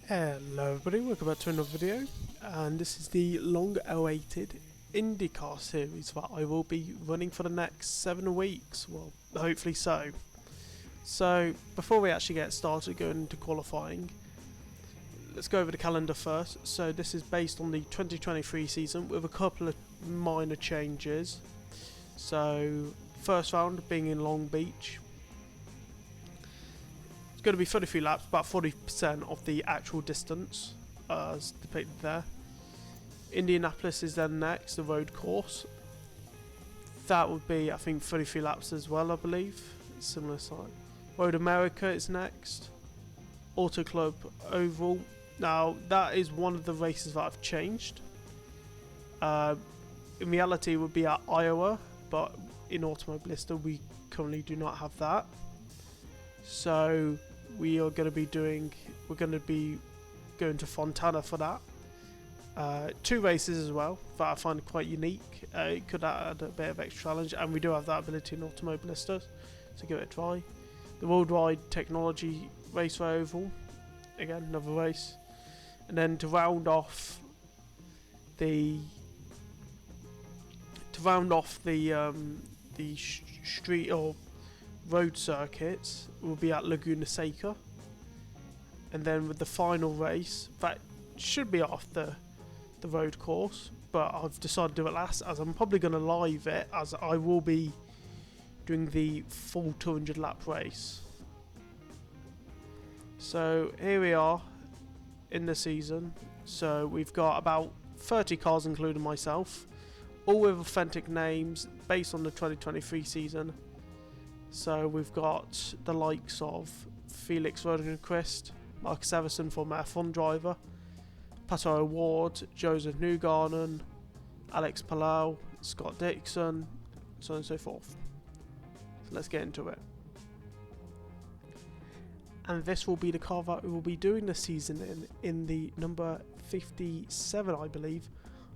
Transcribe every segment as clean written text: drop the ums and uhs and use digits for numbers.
Hello everybody, welcome back to another video, and this is the long awaited IndyCar series that I will be running for the next 7 weeks, well hopefully so. So before we actually get started going into qualifying, let's go over the calendar first. So this is based on the 2023 season with a couple of minor changes. So first round being in Long Beach. Going to be 33 laps, about 40% of the actual distance as depicted there. Indianapolis is then next, the road course. That would be, I think, 33 laps as well, I believe. Similar side. Road America is next. Auto Club Oval. Now, that is one of the races that I've changed. In reality, it would be at Iowa, but in Automoblista, we currently do not have that. So we are going to be going to Fontana for that. 2 races as well that I find quite unique. It could add a bit of extra challenge, and we do have that ability in Automoblista, so give it a try. The Worldwide Technology Raceway Oval, again another race, and then to round off the street or road circuits will be at Laguna Seca, and then with the final race that should be off the road course, but I've decided to do it last as I'm probably going to live it, as I will be doing the full 200 lap race. So here we are in the season. So we've got about 30 cars including myself, all with authentic names based on the 2023 season. So we've got the likes of Felix Rodenquist, Marcus Everson, former F1 driver, Pato O'Ward, Joseph Newgarden, Alex Palau, Scott Dixon, so on and so forth. So let's get into it. And this will be the car that we will be doing the season in the number 57, I believe,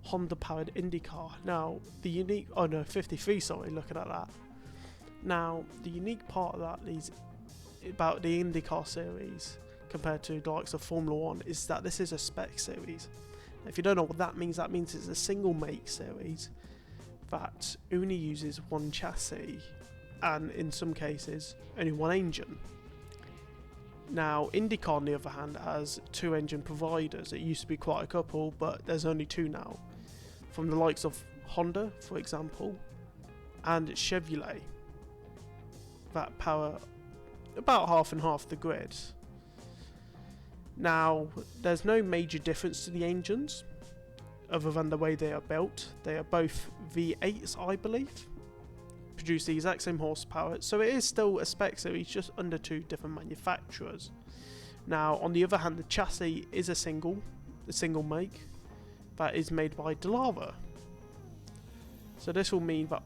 Honda powered IndyCar. Now, the unique, 53, sorry, looking at that. Now, the unique part of that is about the IndyCar series compared to the likes of Formula 1 is that this is a spec series. Now, if you don't know what that means it's a single make series that only uses one chassis and in some cases only one engine. Now, IndyCar on the other hand has 2 engine providers. It used to be quite a couple, but there's only 2 now. From the likes of Honda, for example, and Chevrolet, that power about half and half the grid. Now, there's no major difference to the engines other than the way they are built. They are both V8s, I believe, produce the exact same horsepower, so it is still a spec series, just under 2 different manufacturers. Now, on the other hand, the chassis is a single make that is made by Dallara. So this will mean that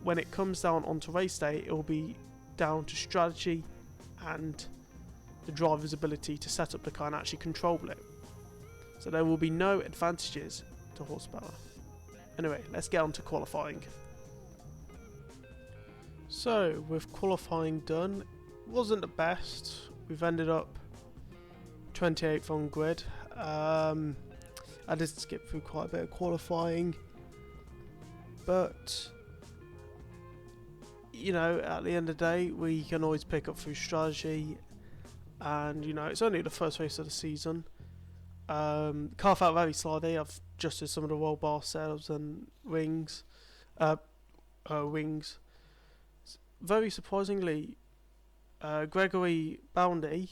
when it comes down onto race day, it will be down to strategy and the driver's ability to set up the car and actually control it. So there will be no advantages to horsepower. Anyway, let's get on to qualifying. So, with qualifying done, wasn't the best. We've ended up 28th on grid. I did skip through quite a bit of qualifying, but you know, at the end of the day, we can always pick up through strategy, and you know, it's only the first race of the season. Car felt very slidey. I've adjusted some of the roll bar cells and wings. Very surprisingly, Gregory Boundy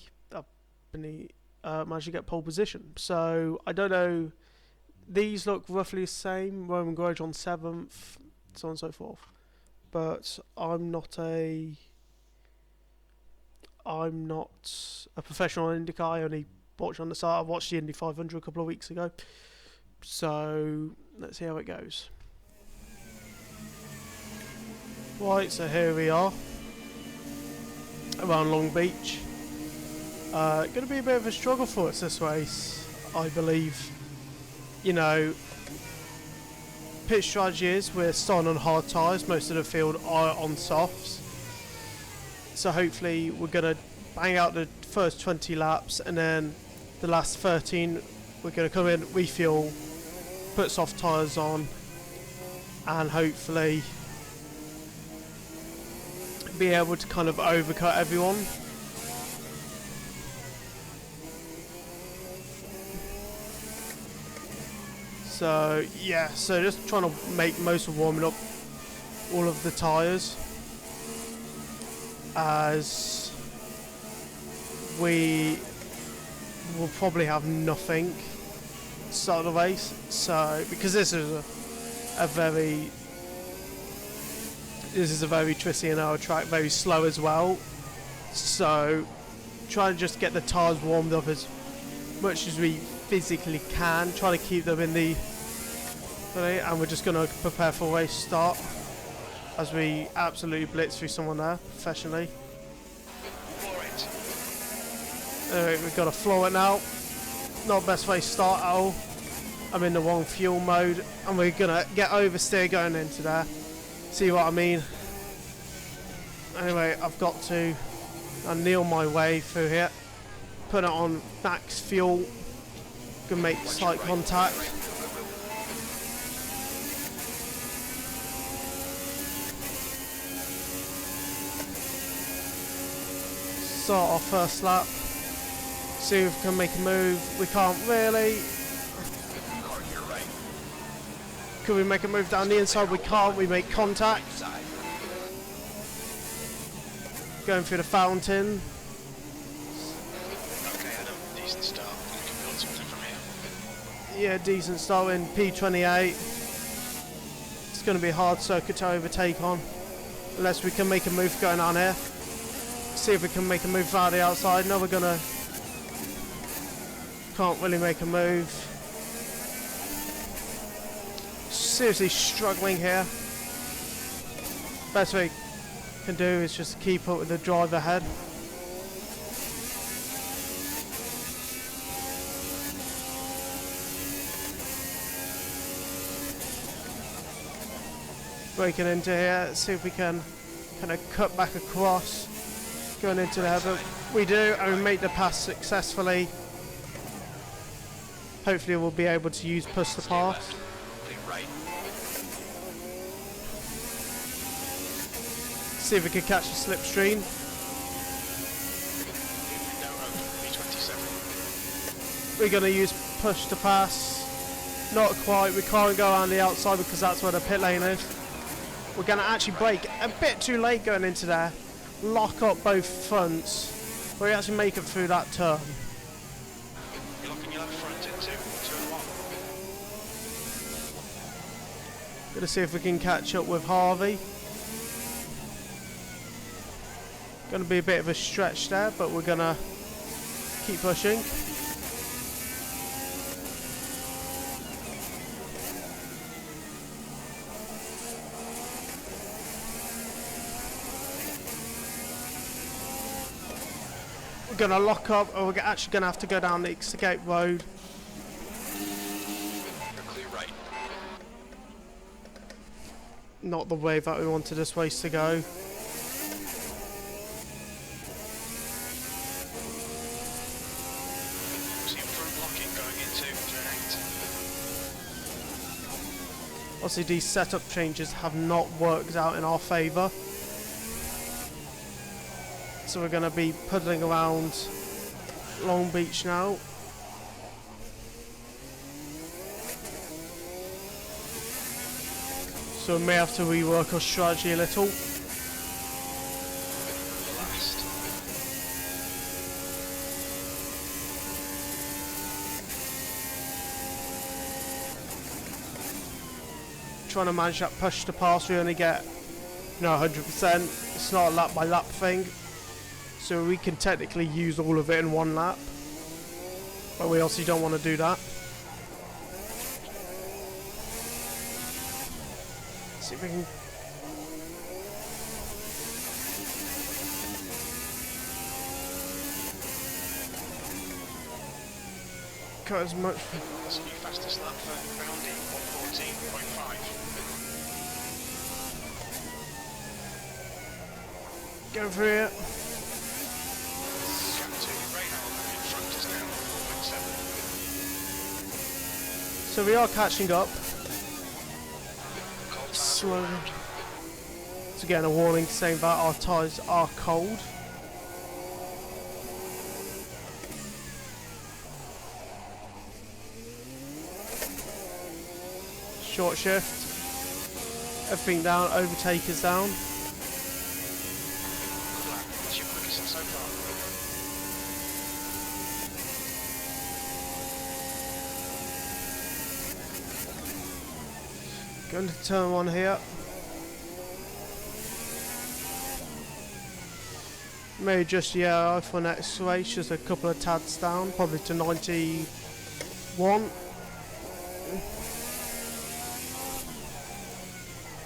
managed to get pole position. So I don't know. These look roughly the same. Roman Grosjean on 7th, so on and so forth. But I'm not a professional IndyCar. I only watch on the side. I watched the Indy 500 a couple of weeks ago. So let's see how it goes. Right, so here we are around Long Beach. Going to be a bit of a struggle for us this race, I believe. You know, pit strategy is we're starting on hard tyres. Most of the field are on softs. So hopefully we're going to bang out the first 20 laps and then the last 13, we're going to come in, refuel, put soft tyres on, and hopefully be able to kind of overcut everyone. So yeah, so just trying to make most of warming up all of the tyres, as we will probably have nothing to start the race. So because this is a very twisty and narrow track, very slow as well, so try to just get the tyres warmed up as much as we physically can, try to keep them in the, and we're just going to prepare for race start as we absolutely blitz through someone there professionally. Alright, we've got to floor it now. Not best way to start at all. I'm in the wrong fuel mode, and we're going to get oversteer going into there. See what I mean? Anyway, I've got to kneel my way through here. Put it on max fuel. Gonna make slight contact. Start our first lap. See if we can make a move. We can't really. Could we make a move down the inside? We can't. We make contact. Going through the fountain. Okay, Adam, decent start. We can build something from here. Yeah, decent start in P28. It's going to be a hard circuit to overtake on, unless we can make a move going on here. See if we can make a move out the outside. No, we're gonna. Can't really make a move. Seriously struggling here. Best we can do is just keep up with the drive ahead. Breaking into here, see if we can kind of cut back across, going into there, but we do, and we make the pass successfully. Hopefully we'll be able to use push to pass. See if we can catch the slipstream. We're going to use push to pass. Not quite, we can't go around the outside because that's where the pit lane is. We're going to actually brake a bit too late going into there. Lock up both fronts. We actually make it through that turn. You're locking your left front into turn one. Gonna see if we can catch up with Harvey. Gonna be a bit of a stretch there, but we're gonna keep pushing. We're gonna lock up, or we're actually gonna have to go down the escape road. You're clear right. Not the way that we wanted this race to go. See front locking going into turn 8. Obviously these setup changes have not worked out in our favour. So we're going to be puddling around Long Beach now. So we may have to rework our strategy a little. Last. Trying to manage that push to pass, we only get 100%. It's not a lap by lap thing. So we can technically use all of it in one lap. But we obviously don't want to do that. See if we can. Cut as much. That's the new fastest lap for Boundy, 114.5. Go through it. Gap to Rahal in front is now So we are catching up. Cold Slowly. So again, a warning saying that our tyres are cold. Short shift. Everything down, overtakers down. Good lap. What's your quickest so far? Going to turn one here. Maybe just, yeah, for next race, just a couple of tads down, probably to 91.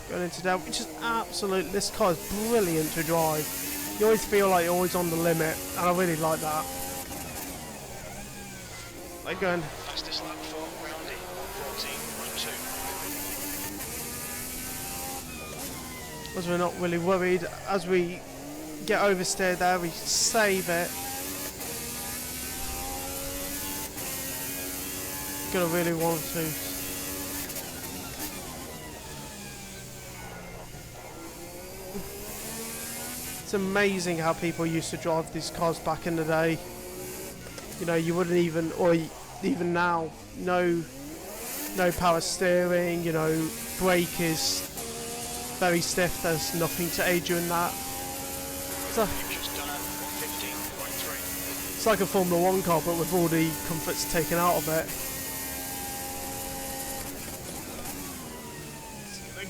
Going into that, which is absolutely, this car is brilliant to drive. You always feel like you're always on the limit, and I really like that. They're going. Fastest lap for Roundy, 14.2. As we're not really worried, as we get oversteered there, we save it. Gonna really want to. It's amazing how people used to drive these cars back in the day. You know, you wouldn't even, or even now, no power steering, you know, brake is very stiff, there's nothing to aid you in that. You've just done it, 15.3. It's like a Formula 1 car, but with all the comforts taken out of it.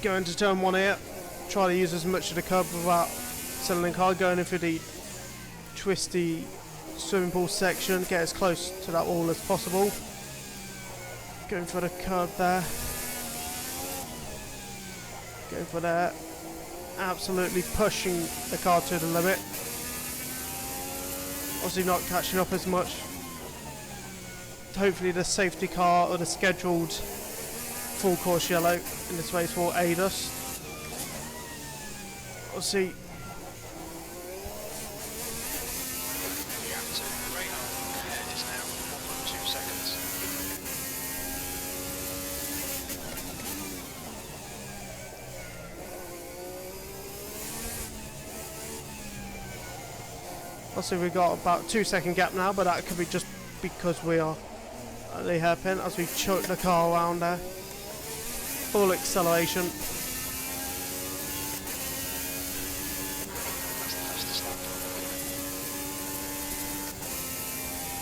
Going to turn one here, try to use as much of the curb without settling car, going in for the twisty swimming pool section, get as close to that wall as possible. Going for the curb there. Going for that. Absolutely pushing the car to the limit. Obviously not catching up as much. Hopefully the safety car or the scheduled full course yellow in this race will aid us. Obviously The active radar ahead is now 1.2 seconds. obviously we've got about 2-second gap now, but that could be just because we are at the hairpin as we choke the car around there. Full acceleration. That's the fastest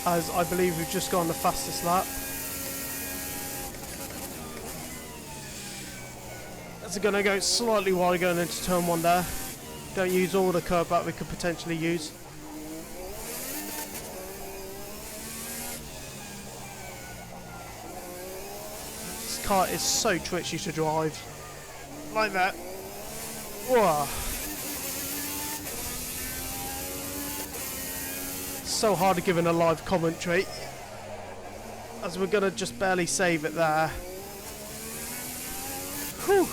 lap. As I believe we've just gone the fastest lap. That's going to go slightly wide going into turn one there. Don't use all the curb back we could potentially use. This car is so twitchy to drive. Like that. Whoa. So hard to give in a live commentary, as we're gonna just barely save it there. Whew.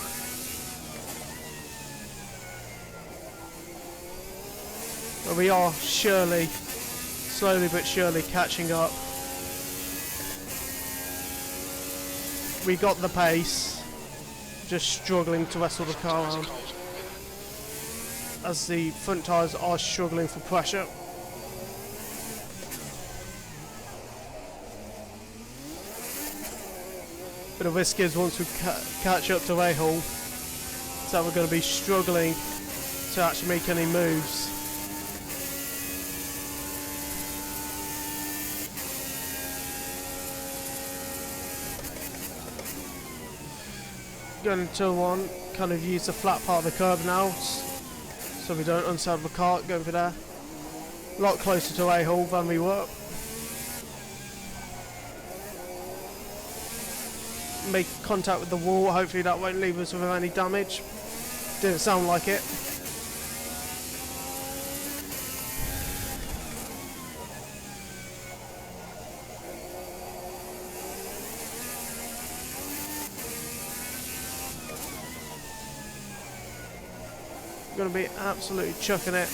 But we are surely, slowly but surely catching up. We got the pace, just struggling to wrestle the car around as the front tyres are struggling for pressure. But the risk is once we catch up to Rahal, so we're going to be struggling to actually make any moves. Going into one, kind of use the flat part of the curb now, so we don't unsaddle the cart, going for there. A lot closer to Rahal than we were. Make contact with the wall, hopefully that won't leave us with any damage. Didn't sound like it. Going to be absolutely chucking it.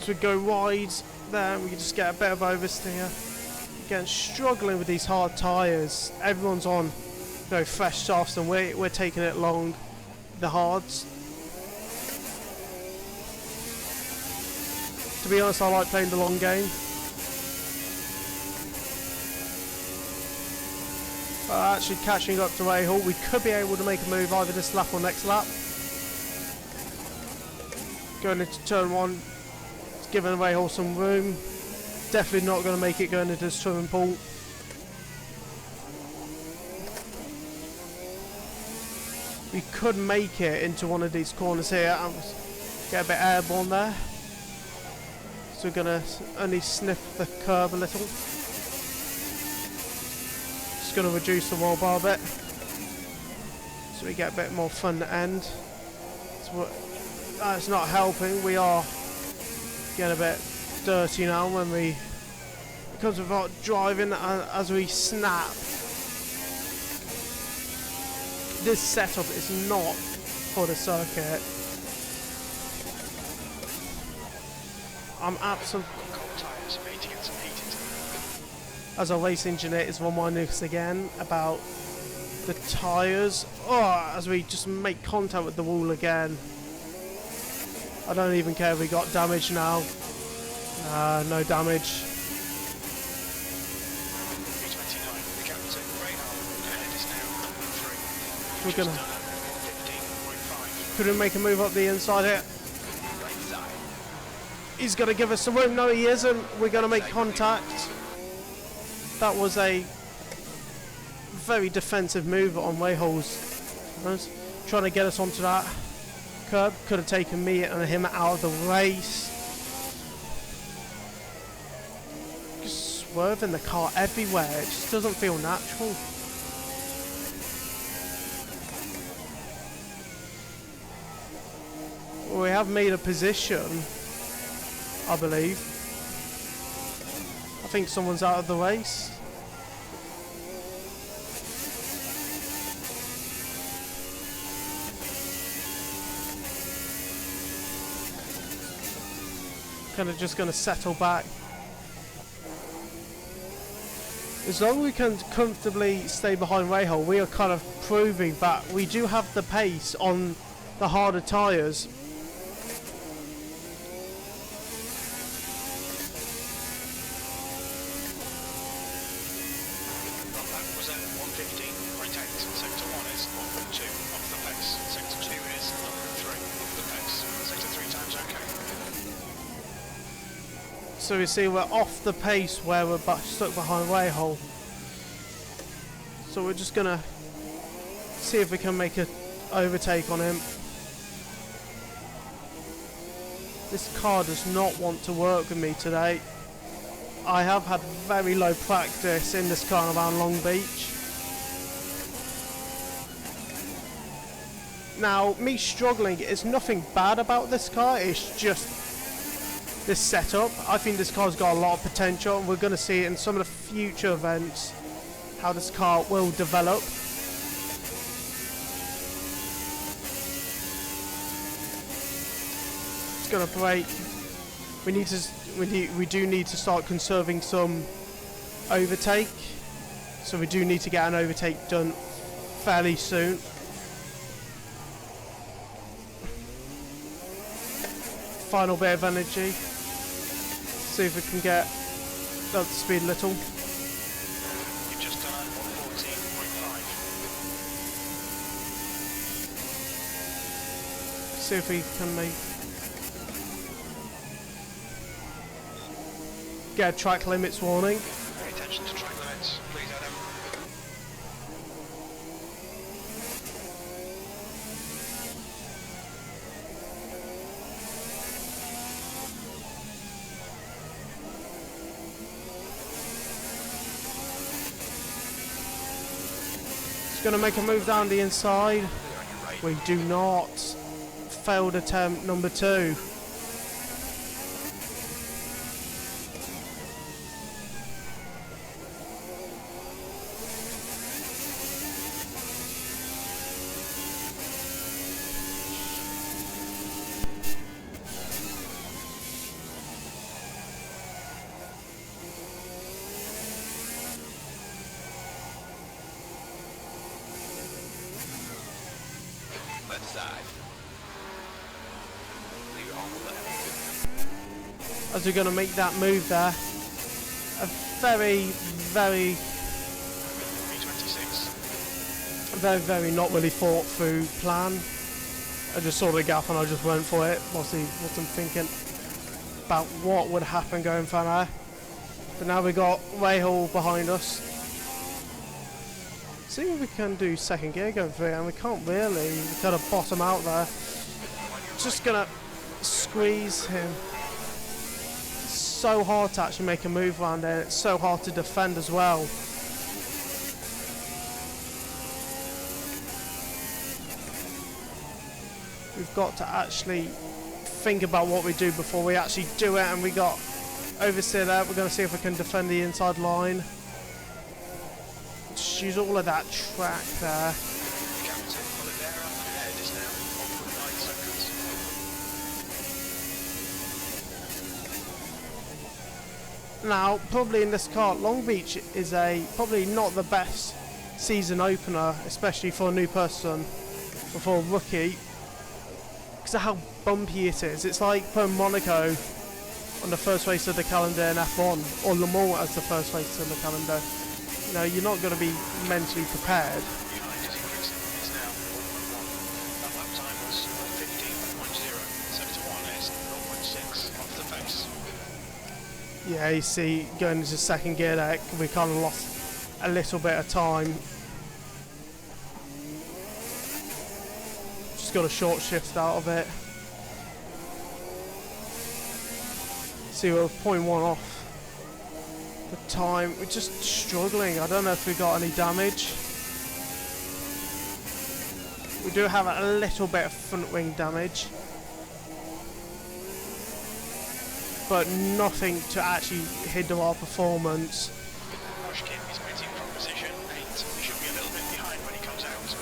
So we go wide there, we can just get a bit of oversteer. Again, struggling with these hard tyres. Everyone's on, you know, fresh softs, and we're taking it long, the hards. To be honest, I like playing the long game. Actually catching up to Rahal, we could be able to make a move either this lap or next lap. Going into turn 1, it's giving Rahal some room. Definitely not going to make it going into the swimming pool. We could make it into one of these corners here and get a bit airborne there. So we're going to only sniff the curb a little. Just going to reduce the roll bar a bit. So we get a bit more fun at the end. So that's not helping. We are getting a bit dirty now when we, because of our driving as we snap. This setup is not for the circuit. I'm absolutely, as a race engineer, it's reminding us again about the tyres. Oh, as we just make contact with the wall again. I don't even care if we got damage now. No damage. We're gonna. Could we make a move up the inside here? He's gonna give us some room. No, he isn't. We're gonna make contact. That was a very defensive move on Rahal's. Trying to get us onto that curb. Could have taken me and him out of the race. Just swerving the car everywhere. It just doesn't feel natural. We have made a position, I believe. I think someone's out of the race. Kind of just going to settle back. As long as we can comfortably stay behind Rahal, we are kind of proving that we do have the pace on the harder tyres. So we see we're off the pace where we're stuck behind Rahal. So we're just gonna see if we can make an overtake on him. This car does not want to work with me today. I have had very low practice in this car around Long Beach. Now, me struggling is nothing bad about this car, it's just this setup. I think this car's got a lot of potential, and we're going to see it in some of the future events how this car will develop. It's going to brake. We do need to start conserving some overtake, so we do need to get an overtake done fairly soon. Final bit of energy. See if we can get up to speed a little. You've just done 114.5. See if we can get a track limits warning. Pay attention to track limits, please, Adam. Going to make a move down the inside. We do not. Failed attempt number 2. inside. Leave it on the left. As we're going to make that move there. A very, very, 326. very not really thought through plan. I just saw the gap and I just went for it. Wasn't thinking about what would happen going from there. But now we got Rahal behind us. See if we can do second gear going through, and we can't really. We kind of bottom out there. Just gonna squeeze him. It's so hard to actually make a move around there. It's so hard to defend as well. We've got to actually think about what we do before we actually do it, and we got oversteer there. We're going to see if we can defend the inside line. Just use all of that track there. Captain Oliveira ahead is now 1.9 seconds. Now, probably in this car, Long Beach is probably not the best season opener, especially for a new person or for a rookie, because of how bumpy it is. It's like putting Monaco on the first race of the calendar in F1, or Le Mans as the first race of the calendar. You know, you're not going to be mentally prepared. Behind is increasing. It's now 1.1. That lap time was 15.0. 7 to 1 is 0.6 off the pace. Yeah, you see, going into second gear there, we kind of lost a little bit of time. Just got a short shift out of it. See, we're 0.1 off the time. We're just struggling. I don't know if we got any damage. We do have a little bit of front wing damage, but nothing to actually hinder our performance. Pushkin is pitting from position 8. He should be a little bit behind when he comes out.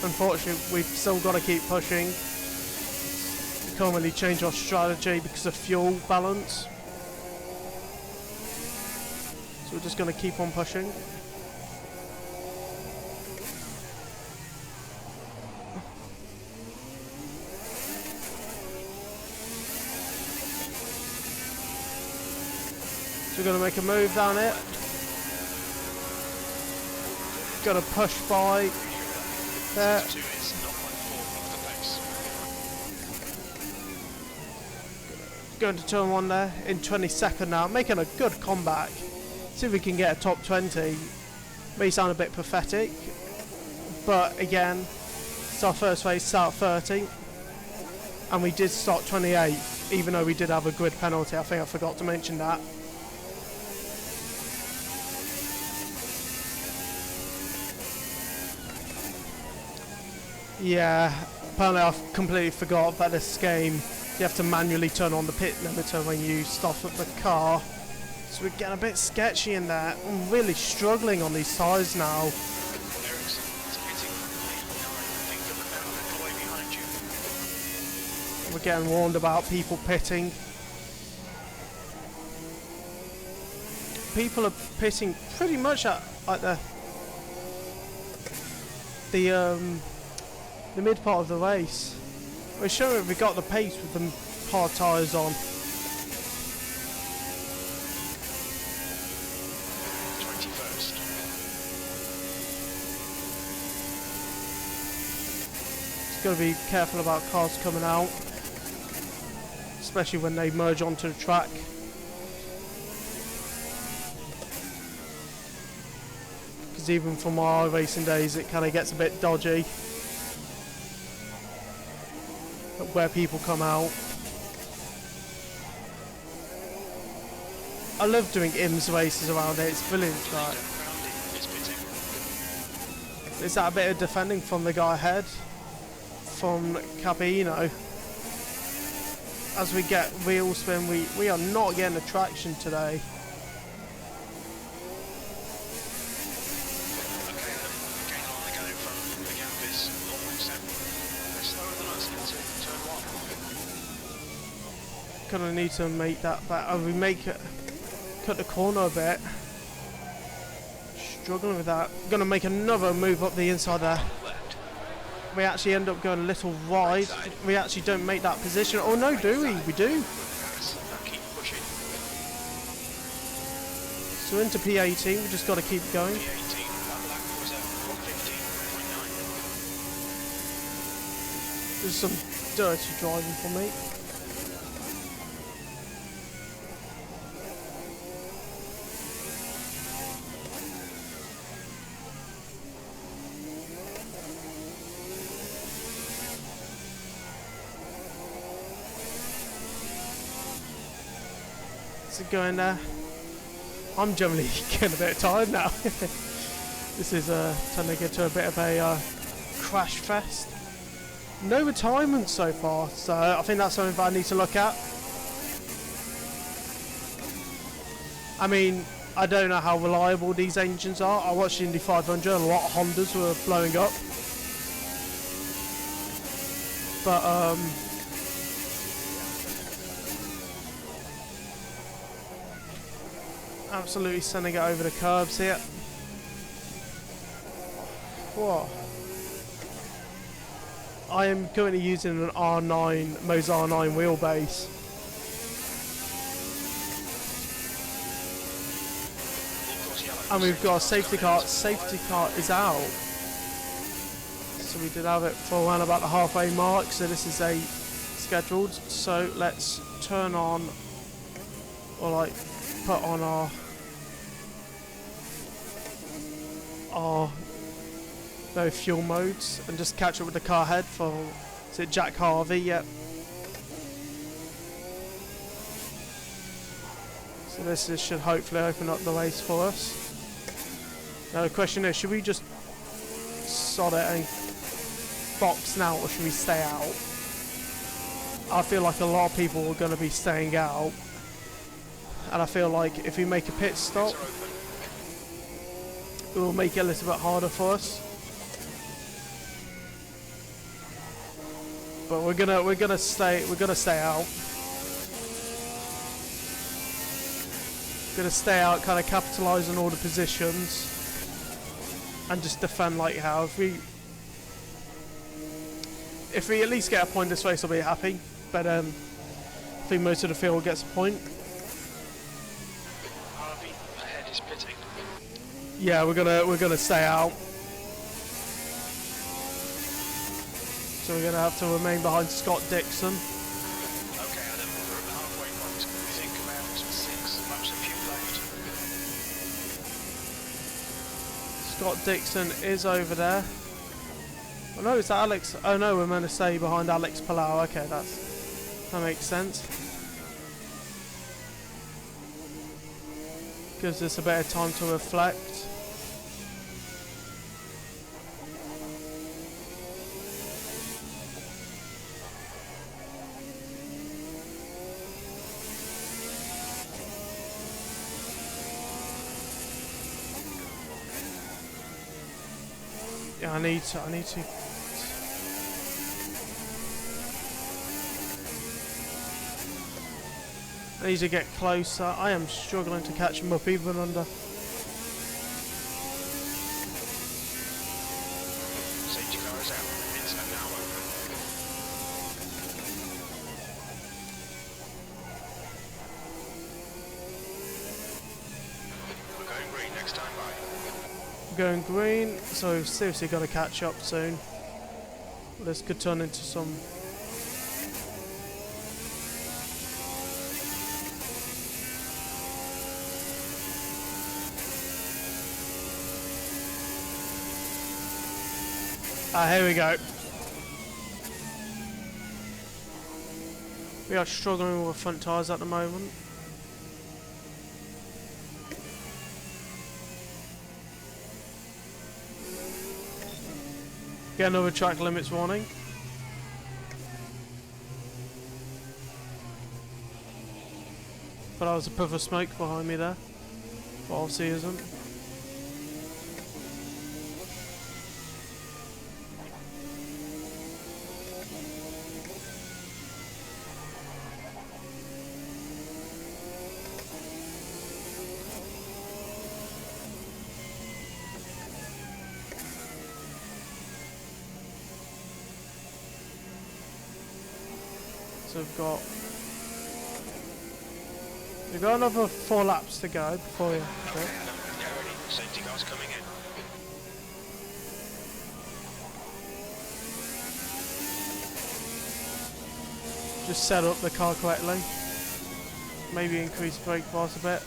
Unfortunately, we've still got to keep pushing. We can't really change our strategy because of fuel balance. So we're just going to keep on pushing. So we're going to make a move down it. Got to push by there. 2 is 0.4 off the pace. Going to turn 1 there in 22nd now, making a good comeback. See if we can get a top 20. May sound a bit pathetic, but again, it's our first race, start 30, and we did start 28th, even though we did have a grid penalty. I think I forgot to mention that. Yeah, apparently I completely forgot about this game. You have to manually turn on the pit limiter when you stop at the car. So we're getting a bit sketchy in there. I'm really struggling on these tyres now. Ericsson is pitting from lane 9. I think you're about a little way behind you. We're getting warned about people pitting. People are pitting pretty much at like the mid part of the race. We're sure we got the pace with the hard tyres on. 21st. Just got to be careful about cars coming out, especially when they merge onto the track. Because even from our racing days, it kind of gets a bit dodgy where people come out. I love doing IMS races around it, it's brilliant track. Is that a bit of defending from the guy ahead? From Capino? As we get wheel spin, we are not getting the traction today. Gonna need to make that back. We make it, cut the corner a bit. Struggling with that. Gonna make another move up the inside there. we actually end up going a little wide. We actually don't make that position. Oh no, do we? We do. Keep pushing. So into P18, we just got to keep going. P18, that lap was at 115.9. There's some dirty driving for me. Going there. I'm generally getting a bit tired now. This is turning into a bit of a crash fest. No retirement so far, so I think that's something that I need to look at. I mean, I don't know how reliable these engines are. I watched Indy 500 and a lot of Hondas were blowing up. But absolutely sending it over the curbs here. Whoa. I am currently using an R9, Mose R9 wheelbase. And we've got a safety car. Safety car is out. So we did have it for around about the halfway mark. So this is a scheduled. So let's turn on, or like put on our no fuel modes and just catch up with the car head for, is it Jack Harvey? Yep. So this should hopefully open up the race for us. Now the question is, should we just sod it and box now, or should we stay out? I feel like a lot of people are going to be staying out, and I feel like if we make a pit stop, it will make it a little bit harder for us. But we're gonna stay out. Gonna stay out, kind of capitalise on all the positions, and just defend like how. If we at least get a point this race, I'll be happy. But I think most of the field gets a point. Harvey ahead is pitting. Yeah, we're gonna stay out. So we're gonna have to remain behind Scott Dixon. Okay, Adam, we're at the halfway point. We think about 6 laps of fuel left. Scott Dixon is over there. Oh no, it's Alex. Oh no, we're meant to stay behind Alex Palau. Okay, that makes sense. Gives us a bit of time to reflect. Yeah, I need to. I need to get closer. I am struggling to catch him up even under. Safety car is out. It's now open. We're going green next time by. Going green, so we've seriously got to catch up soon. This could turn into some. Here we go. We are struggling with front tyres at the moment. Get another track limits warning. But that was a puff of smoke behind me there. But obviously isn't. So we've got another 4 laps to go before we. Okay, yeah, ready. Safety car's coming in. Just set up the car correctly. Maybe increase brake force a bit.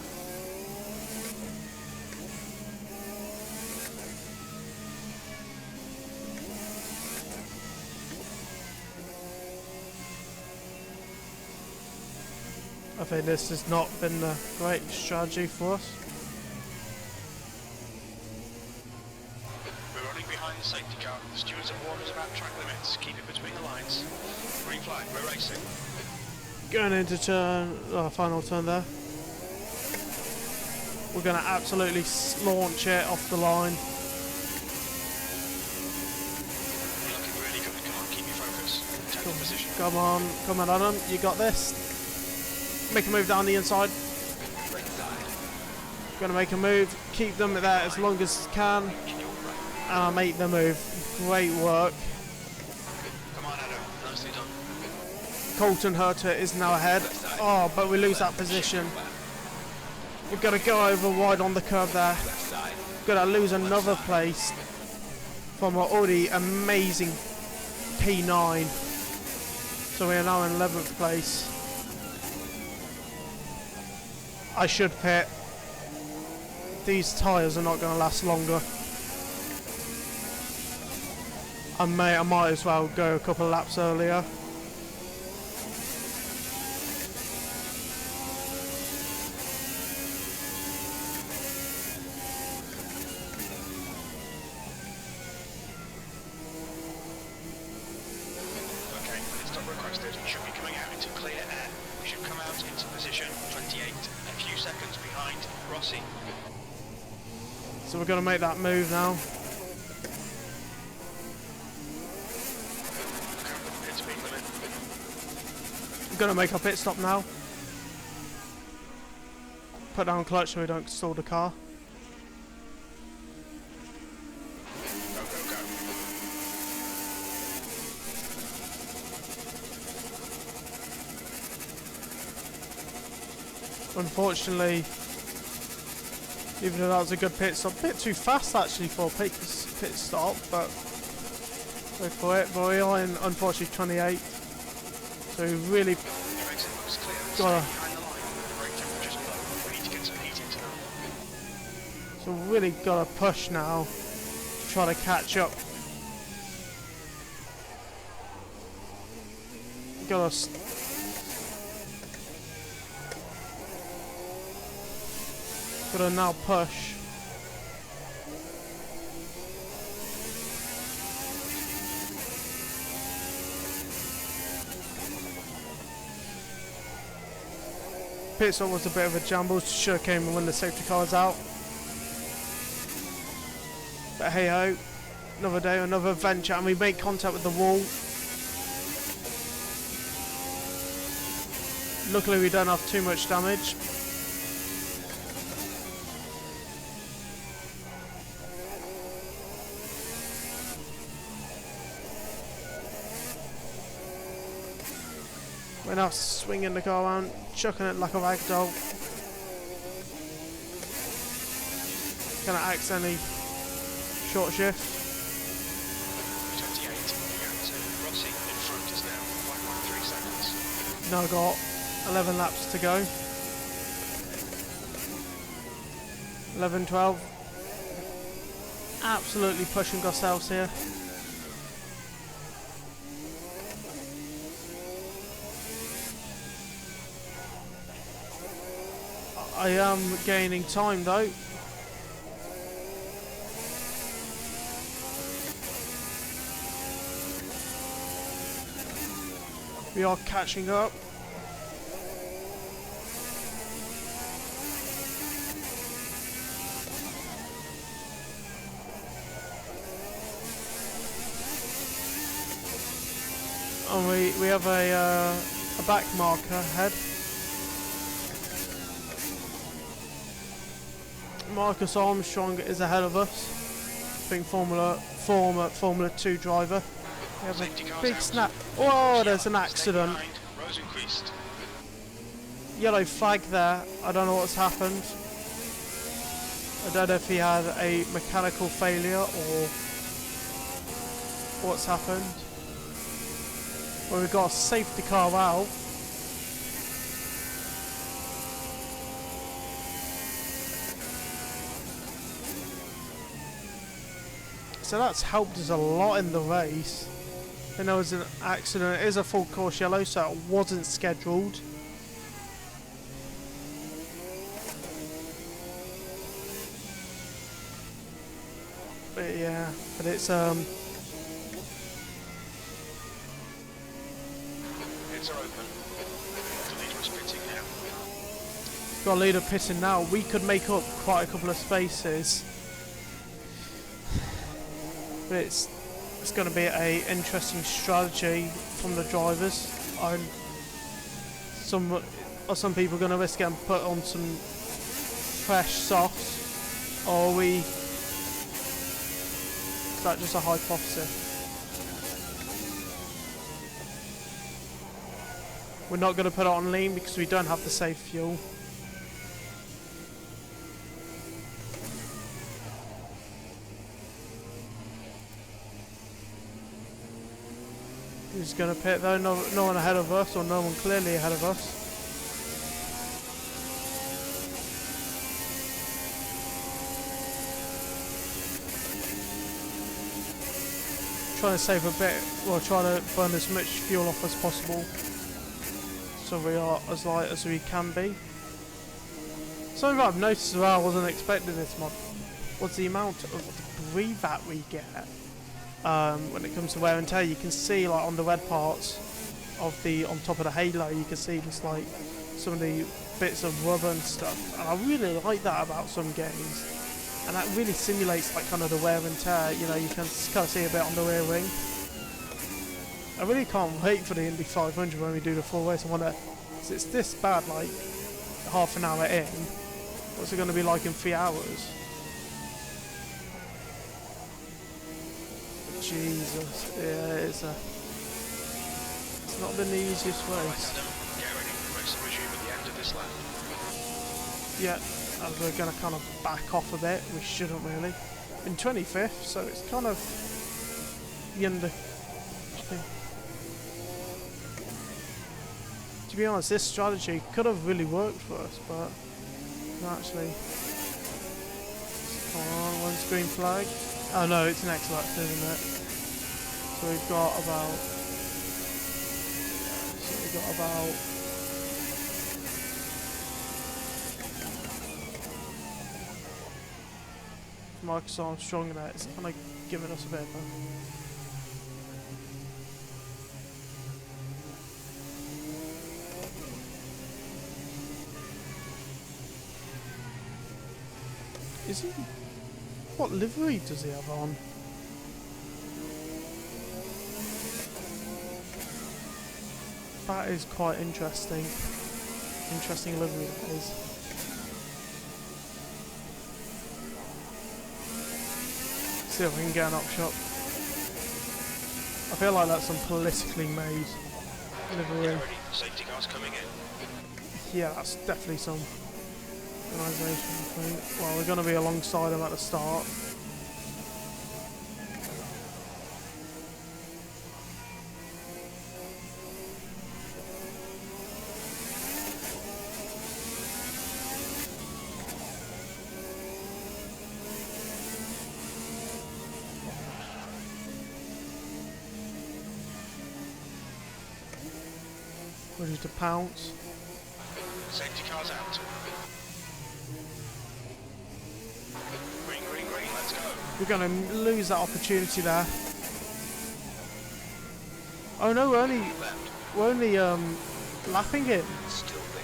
I think this has not been a great strategy for us. We're running behind the safety car. The stewards have warned us about track limits. Keep it between the lines. Green flag, we're racing. Going into turn, final turn there. We're going to absolutely launch it off the line. You're looking really good. Come on, keep your focus. Take your position. Come on Adam, you got this. Make a move down the inside. Going to make a move, keep them there as long as can, and I'll make the move. Great work. Come on, Adam. Nicely done. Colton Herter is now ahead. Oh, but we lose that position. We've got to go over wide on the curve there. Got to lose another place from our already amazing P9. So we are now in 11th place. I should pit. These tyres are not going to last longer. I might as well go a couple of laps earlier. Okay, stop requested. Should be coming out into clear air. We should come out into position 28, a few seconds behind Rossi. So we're going to make that move now. Pit speed limit. We're going to make our pit stop now. Put down clutch so we don't stall the car. Go, go, go. Unfortunately, even though that was a good pit stop, a bit too fast actually for a pit stop, but go for it. But we are in, unfortunately, 28. So we really Your exit looks clear. Stay gotta, behind the line. The brake temperature's low. We need to get some heat into them. so we really got to push now to try to catch up. Got to now push. Pit stop was a bit of a jamble. Should have came when the safety car was out. But hey ho, another day, another adventure, and we make contact with the wall. Luckily we don't have too much damage. We're now swinging the car around, chucking it like a rag doll. Gonna accidentally short shift. 28, Rossi in front is now 1.3 seconds. Now got 11 laps to go. 11, 12. Absolutely pushing ourselves here. I am gaining time though. We are catching up. And we have a back marker ahead. Marcus Armstrong is ahead of us. Being former Formula 2 driver. We have a big snap. Oh, there's an accident. Rosencrest. Yellow flag there. I don't know what's happened. I don't know if he had a mechanical failure or what's happened. Well, we've got a safety car out. So that's helped us a lot in the race. And there was an accident. It is a full course yellow, so it wasn't scheduled. But yeah, but it's Heads are open. The leader is pitting now. got a leader pitting now. We could make up quite a couple of spaces. But it's going to be a interesting strategy from the drivers. Some people are going to risk getting put on some fresh softs, or are we? Is that just a hypothesis? We're not going to put it on lean because we don't have the safe fuel. Who's going to pit though? No one ahead of us, or no one clearly ahead of us. Trying to save a bit, well, trying to burn as much fuel off as possible, so we are as light as we can be. Something I've noticed as well, I wasn't expecting this mod, was the amount of debris that we get. When it comes to wear and tear, you can see like on the red parts of on top of the halo, you can see just like some of the bits of rubber and stuff, and I really like that about some games, and that really simulates like kind of the wear and tear. You know, you can kind of see a bit on the rear wing. I really can't wait for the Indy 500 when we do the full race. I wonder, if it's this bad like half an hour in, what's it going to be like in 3 hours? Jesus, yeah, it's not been the easiest race. Get ready. Race will resume at the end of this lap. Yeah, and we're going to kind of back off a bit. We shouldn't really. In 25th, so it's kind of the end of. To be honest, this strategy could have really worked for us, but not actually. Come on, one's green flag. Oh no, it's next lap, isn't it? So we've got about. Marcus Armstrong there, it's kind of giving us a bit of a. Is he? What livery does he have on? That is quite interesting. Interesting livery that is. See if we can get an upshot. I feel like that's some politically made livery. Get ready. Safety cars coming in. Yeah, that's definitely some organisation, I think. Well, we're going to be alongside him at the start. Ready to pounce. Safety cars out. Green, green, green, let's go. We're going to lose that opportunity there. Oh no, we're only lapping it.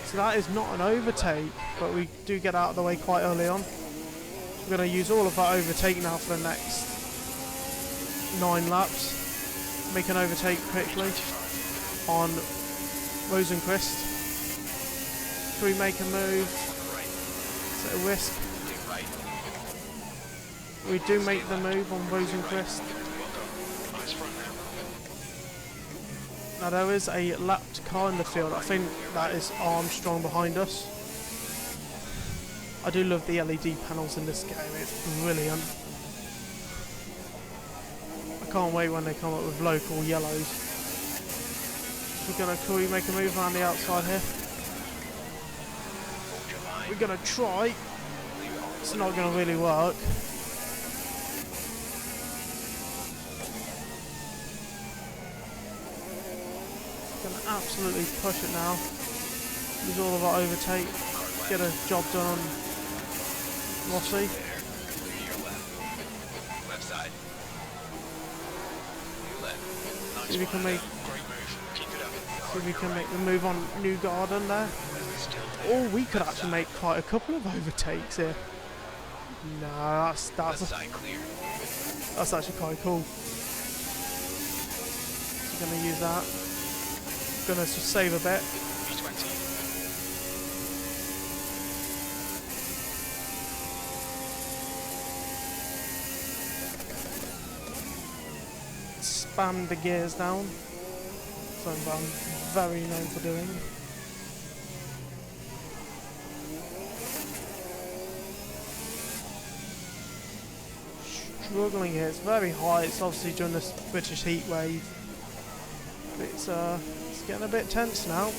So that is not an overtake, but we do get out of the way quite early on. We're going to use all of that overtake now for the next 9 laps. Make an overtake quickly on Rosencrest. Should we make a move? Is it a risk? We do make the move on Rosencrest. Now there is a lapped car in the field. I think that is Armstrong behind us. I do love the LED panels in this game. It's brilliant. I can't wait when they come up with local yellows. We're gonna quickly make a move around the outside here. We're gonna try. It's not gonna really work. Gonna absolutely push it now. Use all of our overtake. Get a job done on Rossi. See if we can make. See if we can make the move on New Garden there. Or we could actually make quite a couple of overtakes here. No, that's actually quite cool. So we're gonna use that. Gonna just save a bit. Spam the gears down. Something I'm very known for doing. Struggling here. It's very high. It's obviously during this British heat wave. It's getting a bit tense now.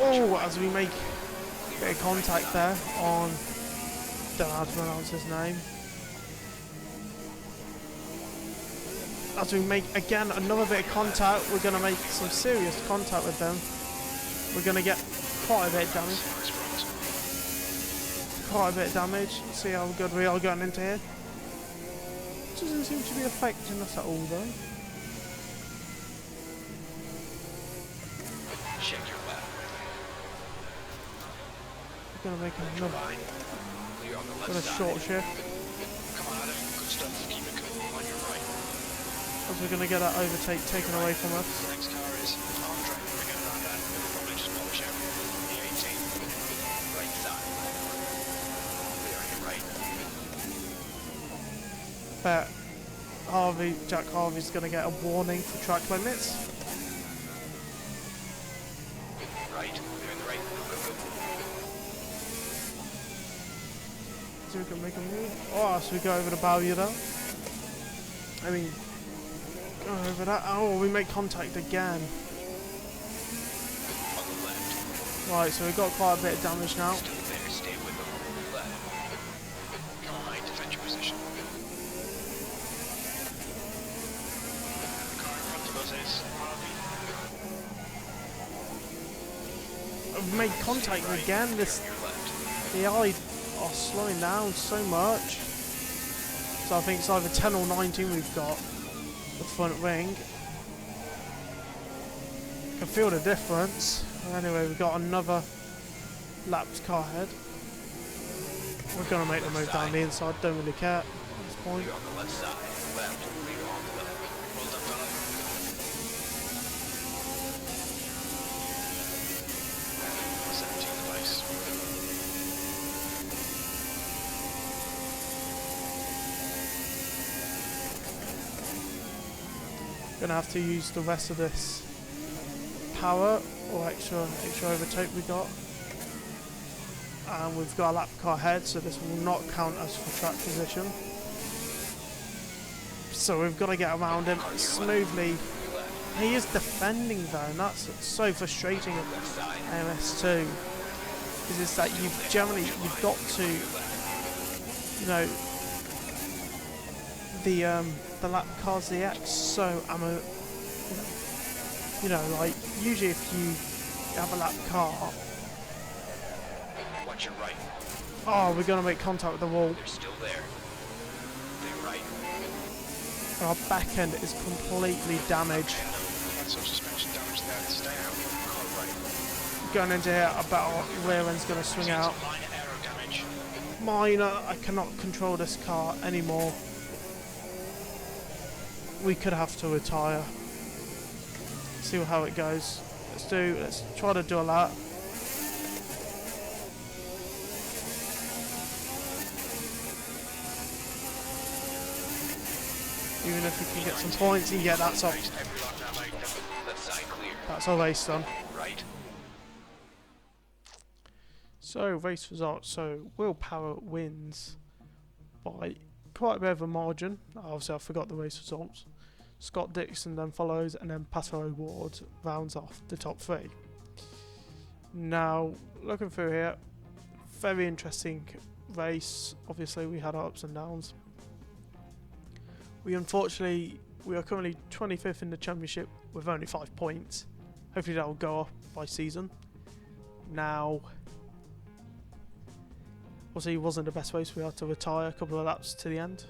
Oh, as we make a bit of contact there on, don't know how to pronounce his name. As we make again another bit of contact, we're going to make some serious contact with them. We're going to get quite a bit of damage. Quite a bit of damage. See how good we are going into here. Doesn't seem to be affecting us at all though. Check your left. We're gonna make another short shift. Come on, Adam. Good stuff. Keep it cool on your right. As we're gonna get that overtake taken away from us. Next car is on track. We're getting around that. We'll probably just polish out the 18. Right side. Clear on your right. Bet Jack Harvey's gonna get a warning for track limits. Right. Clear on the right. Go, go, go. So we can make a move. Oh, so we go over the barrier there. I mean, go over that. Oh, we make contact again. On the left. Right, so we've got quite a bit of damage now. Still there. Stay with them on the left. Come on, right. Defend your position. The car in front of us is Harvey. I've made contact again. This Your left. the eye are slowing down so much. So I think it's either 10 or 19 we've got the front wing. Can feel the difference. Anyway, we've got another lapped car head. We're gonna make the move down the inside. Don't really care at this point. Clear on the left side. Left. Clear on the left. Well done, fella. 17th place. Gonna have to use the rest of this power or extra overtake we got. And we've got a lap car head, so this will not count as for track position. So we've got to get around him smoothly. He is defending though, and that's so frustrating at MS2. Is it's that you've got to, you know, the lap cars, the X, so you know, like usually if you have a lap car. Watch your right. Oh, we're gonna make contact with the wall. They're still there. They're right. And our back end is completely damaged. That's some suspension damage there. Stay out. Car right. Going into here, I bet our rear end's gonna swing out. Minor aero damage. Minor, I cannot control this car anymore. We could have to retire. See how it goes. Let's try to do a lap. Even if we can get some points, and yeah, that's our race done. Right. So race results. So Willpower wins by quite a bit of a margin. Obviously, I forgot the race results. Scott Dixon then follows, and then Pato Ward rounds off the top 3. Now, looking through here, very interesting race. Obviously, we had our ups and downs. We are currently 25th in the championship with only 5 points. Hopefully that will go up by season. Now, obviously it wasn't the best race. We had to retire a couple of laps to the end.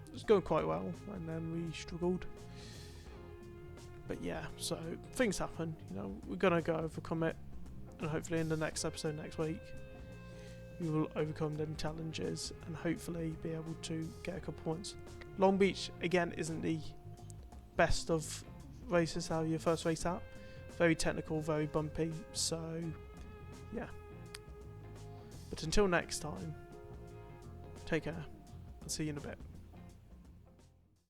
It was going quite well, and then we struggled. But yeah, so things happen. You know, we're gonna go overcome it, and hopefully in the next episode next week, we will overcome them challenges and hopefully be able to get a couple points. Long Beach again isn't the best of races to have your first race out. Very technical, very bumpy. So yeah. But until next time, take care and see you in a bit.